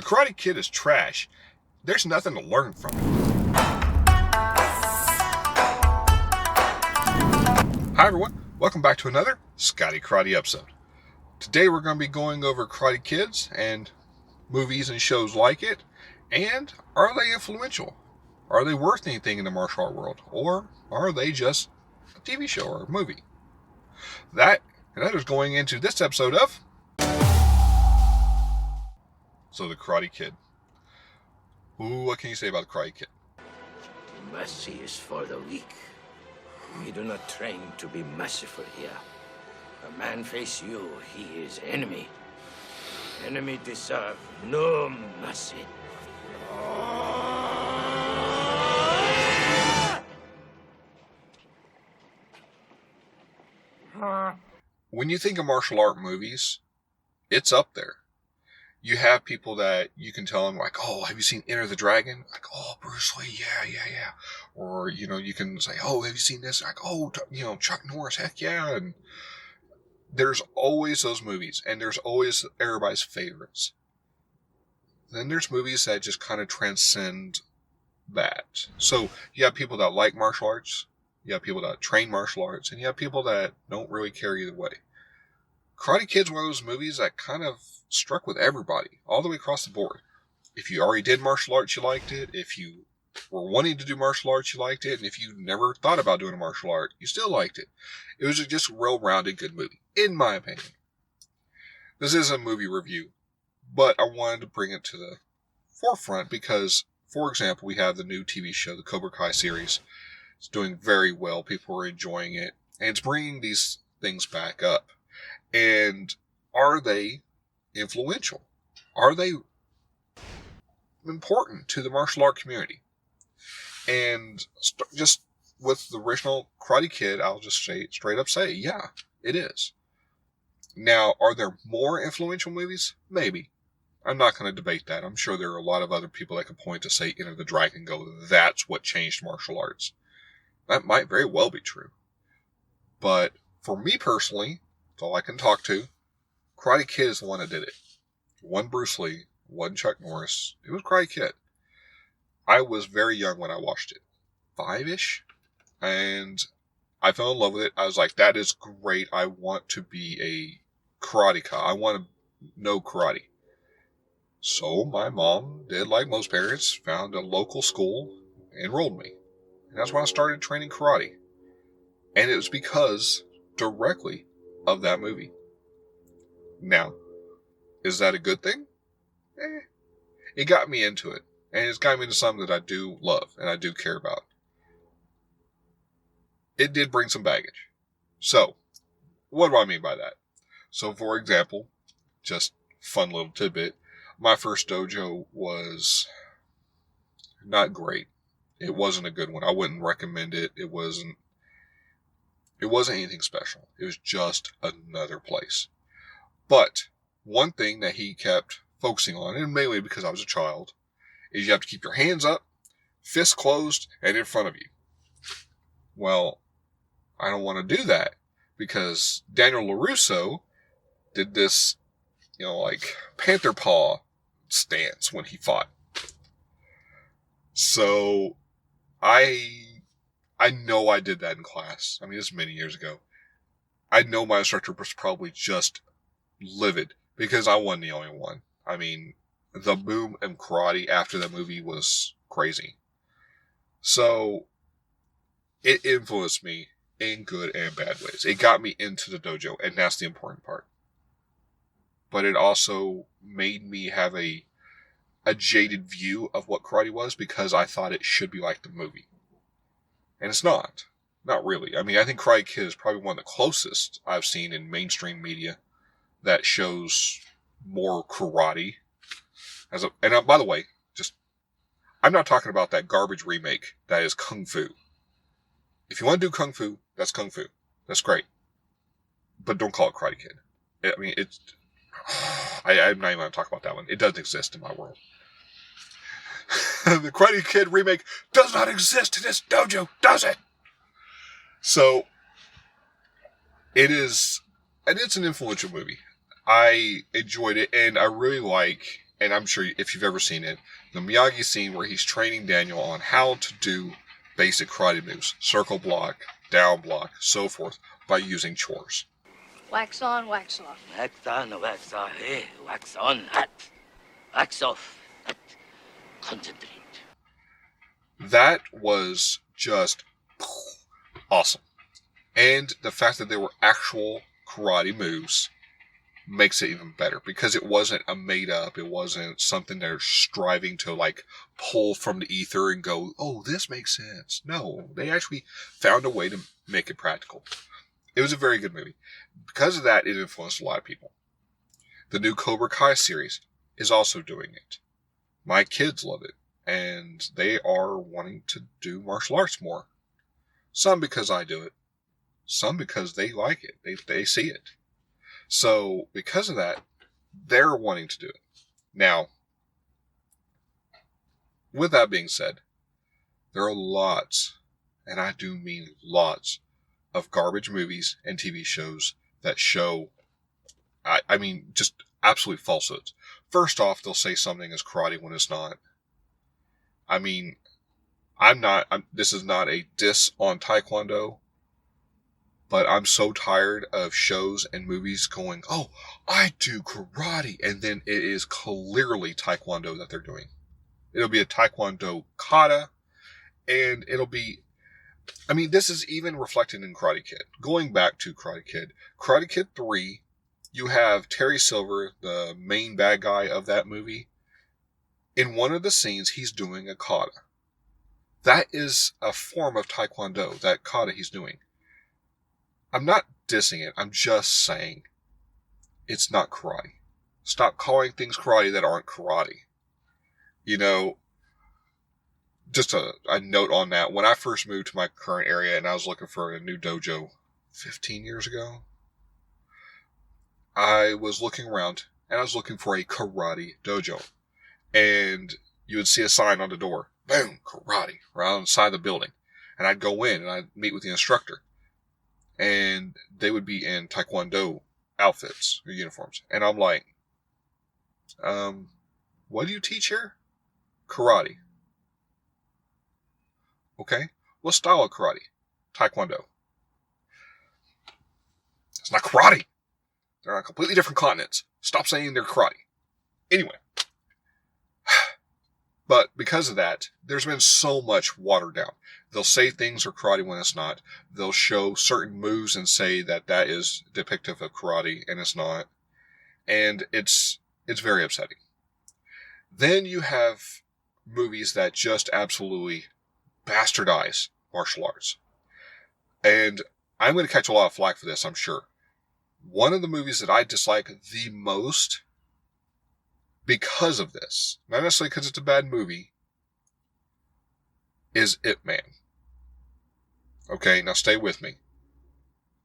Karate Kid is trash, there's nothing to learn from it. Hi everyone, welcome back to another Scotty Karate episode. Today we're going to be going over Karate Kids and movies and shows like it, and are they influential? Are they worth anything in the martial art world? Or are they just a TV show or a movie? That and others going into this episode of So the Karate Kid. Ooh, what can you say about the Karate Kid? Mercy is for the weak. We do not train to be merciful here. A man face you, he is enemy. Enemy deserve no mercy. When you think of martial art movies, it's up there. You have people that you can tell them, like, oh, have you seen Enter the Dragon? Like, oh, Bruce Lee, yeah. Or, you can say, oh, have you seen this? Like, oh, Chuck Norris, heck yeah. And there's always those movies, and there's always everybody's favorites. Then there's movies that just kind of transcend that. So you have people that like martial arts, you have people that train martial arts, and you have people that don't really care either way. Karate Kid's one of those movies that kind of struck with everybody, all the way across the board. If you already did martial arts, you liked it. If you were wanting to do martial arts, you liked it. And if you never thought about doing a martial art, you still liked it. It was just a well-rounded, good movie, in my opinion. This is a movie review, but I wanted to bring it to the forefront because, for example, we have the new TV show, the Cobra Kai series. It's doing very well. People are enjoying it. And it's bringing these things back up. And are they influential? Are they important to the martial art community? And just with the original Karate Kid, I'll just straight up say, yeah, it is. Now, are there more influential movies? Maybe. I'm not going to debate that. I'm sure there are a lot of other people that can point to, say, Enter the Dragon and go, that's what changed martial arts. That might very well be true. But for me personally, that's all I can talk to, Karate Kid is the one that did it. One Bruce Lee, one Chuck Norris. It was Karate Kid. I was very young when I watched it. 5-ish. And I fell in love with it. I was like, that is great. I want to be a karateka. I want to know karate. So my mom did like most parents, found a local school, enrolled me. And that's when I started training karate. And it was because directly of that movie. Now, is that a good thing? It got me into it. And it's got me into something that I do love and I do care about. It did bring some baggage. So, what do I mean by that? So, for example, just fun little tidbit. My first dojo was not great. It wasn't a good one. I wouldn't recommend it. It wasn't anything special. It was just another place. But one thing that he kept focusing on, and mainly because I was a child, is you have to keep your hands up, fists closed, and in front of you. Well, I don't want to do that because Daniel LaRusso did this, like panther paw stance when he fought. So I know I did that in class. I mean, this is many years ago. I know my instructor was probably just livid because I wasn't the only one. I mean, the boom in karate after that movie was crazy. So it influenced me in good and bad ways. It got me into the dojo, and that's the important part. But it also made me have a jaded view of what karate was because I thought it should be like the movie. And it's not. Not really. I mean, I think Karate Kid is probably one of the closest I've seen in mainstream media that shows more karate. By the way, I'm not talking about that garbage remake that is Kung Fu. If you want to do Kung Fu, that's Kung Fu. That's great. But don't call it Karate Kid. I mean, I'm not even going to talk about that one. It doesn't exist in my world. The Karate Kid remake does not exist in this dojo, does it? So, it is, and it's an influential movie. I enjoyed it, and I really like and I'm sure if you've ever seen it, the Miyagi scene where he's training Daniel on how to do basic karate moves, circle block, down block, so forth, by using chores. Wax on, wax off. Wax on, wax off, wax on, hot. Wax off, hot. Concentrate. That was just awesome. And the fact that they were actual karate moves makes it even better, because it wasn't a made up, it wasn't something they're striving to like pull from the ether and go, oh, this makes sense. No, they actually found a way to make it practical. It was a very good movie. Because of that, it influenced a lot of people. The new Cobra Kai series is also doing it. My kids love it, and they are wanting to do martial arts more. Some because I do it, some because they like it, they see it. So, because of that, they're wanting to do it. Now, with that being said, there are lots, and I do mean lots, of garbage movies and TV shows that show, I mean, just absolute falsehoods. First off, they'll say something is karate when it's not. I mean, this is not a diss on Taekwondo, but I'm so tired of shows and movies going, oh, I do karate, and then it is clearly Taekwondo that they're doing. It'll be a Taekwondo kata, and it'll be, I mean, this is even reflected in Karate Kid. Going back to Karate Kid 3, you have Terry Silver, the main bad guy of that movie. In one of the scenes, he's doing a kata. That is a form of Taekwondo, that kata he's doing. I'm not dissing it. I'm just saying it's not karate. Stop calling things karate that aren't karate. You know, just a note on that. When I first moved to my current area and I was looking for a new dojo 15 years ago, I was looking around and I was looking for a karate dojo. And you would see a sign on the door, boom, karate, right outside the building. And I'd go in and I'd meet with the instructor. And they would be in Taekwondo outfits or uniforms. And I'm like, what do you teach here? Karate. Okay. What style of karate? Taekwondo. It's not karate. They're on completely different continents. Stop saying they're karate. Anyway. But because of that, there's been so much watered down. They'll say things are karate when it's not. They'll show certain moves and say that that is depictive of karate, and it's not. And it's very upsetting. Then you have movies that just absolutely bastardize martial arts. And I'm going to catch a lot of flack for this, I'm sure. One of the movies that I dislike the most because of this, not necessarily because it's a bad movie, is Ip Man. Okay, now stay with me.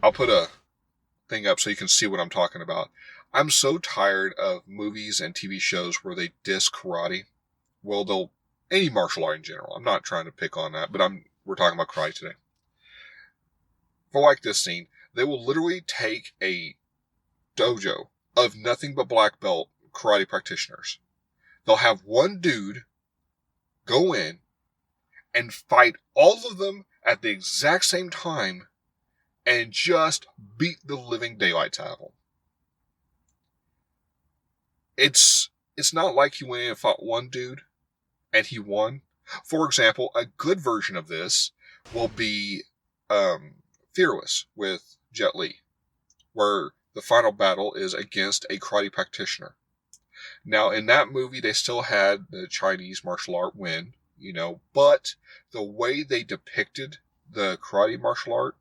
I'll put a thing up so you can see what I'm talking about. I'm so tired of movies and TV shows where they diss karate. Well, any martial art in general. I'm not trying to pick on that, but we're talking about karate today. For like this scene, they will literally take a dojo of nothing but black belt karate practitioners. They'll have one dude go in and fight all of them at the exact same time and just beat the living daylights out of them. It's not like he went in and fought one dude and he won. For example, a good version of this will be Fearless with Jet Li, where the final battle is against a karate practitioner. Now, in that movie, they still had the Chinese martial art win, but the way they depicted the karate martial art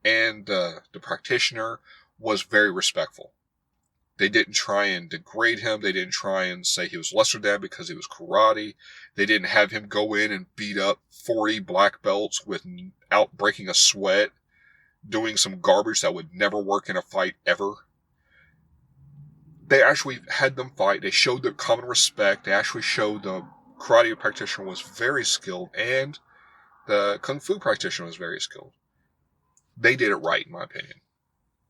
and the practitioner was very respectful. They didn't try and degrade him. They didn't try and say he was lesser than because he was karate. They didn't have him go in and beat up 40 black belts without breaking a sweat, doing some garbage that would never work in a fight ever. They actually had them fight. They showed their common respect. They actually showed the karate practitioner was very skilled and the kung fu practitioner was very skilled. They did it right, in my opinion.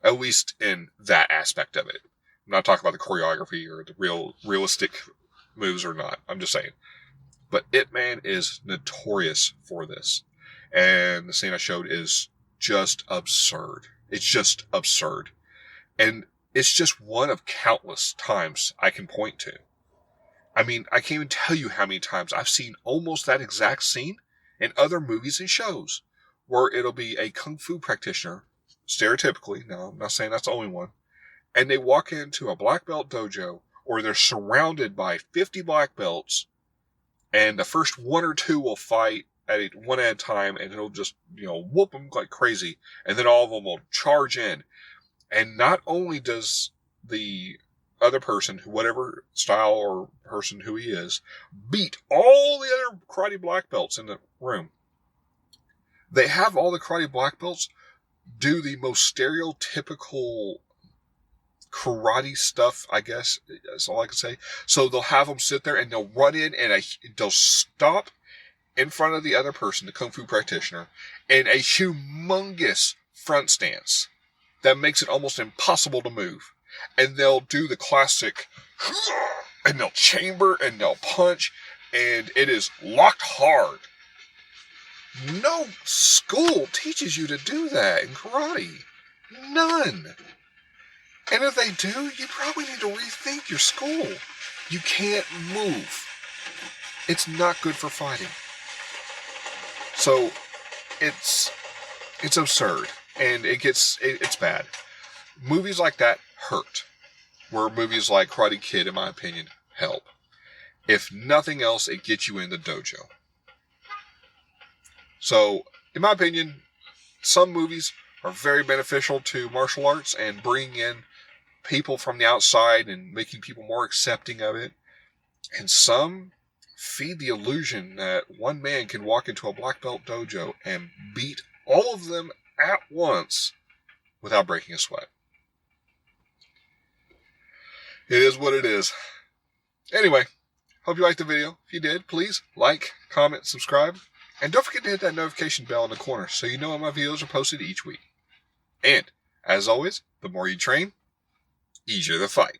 At least in that aspect of it. I'm not talking about the choreography or the realistic moves or not. I'm just saying. But Ip Man is notorious for this. And the scene I showed is just absurd. It's just absurd. And it's just one of countless times I can point to. I mean, I can't even tell you how many times I've seen almost that exact scene in other movies and shows, where it'll be a kung fu practitioner, stereotypically, no, I'm not saying that's the only one, and they walk into a black belt dojo, or they're surrounded by 50 black belts, and the first one or two will fight one at a time, and it'll just, whoop them like crazy, and then all of them will charge in. And not only does the other person, whatever style or person who he is, beat all the other karate black belts in the room, they have all the karate black belts do the most stereotypical karate stuff, I guess. That's all I can say. So they'll have them sit there and they'll run in and they'll stop in front of the other person, the kung fu practitioner, in a humongous front stance that makes it almost impossible to move. And they'll do the classic, and they'll chamber and they'll punch, and it is locked hard. No school teaches you to do that in karate. None. And if they do, you probably need to rethink your school. You can't move. It's not good for fighting. So, it's absurd. And it's bad. Movies like that hurt. Where movies like Karate Kid, in my opinion, help. If nothing else, it gets you in the dojo. So, in my opinion, some movies are very beneficial to martial arts and bringing in people from the outside and making people more accepting of it. And some feed the illusion that one man can walk into a black belt dojo and beat all of them at once without breaking a sweat. It is what it is. Anyway, hope you liked the video. If you did, please like, comment, subscribe, and don't forget to hit that notification bell in the corner so you know when my videos are posted each week. And, as always, the more you train, easier the fight.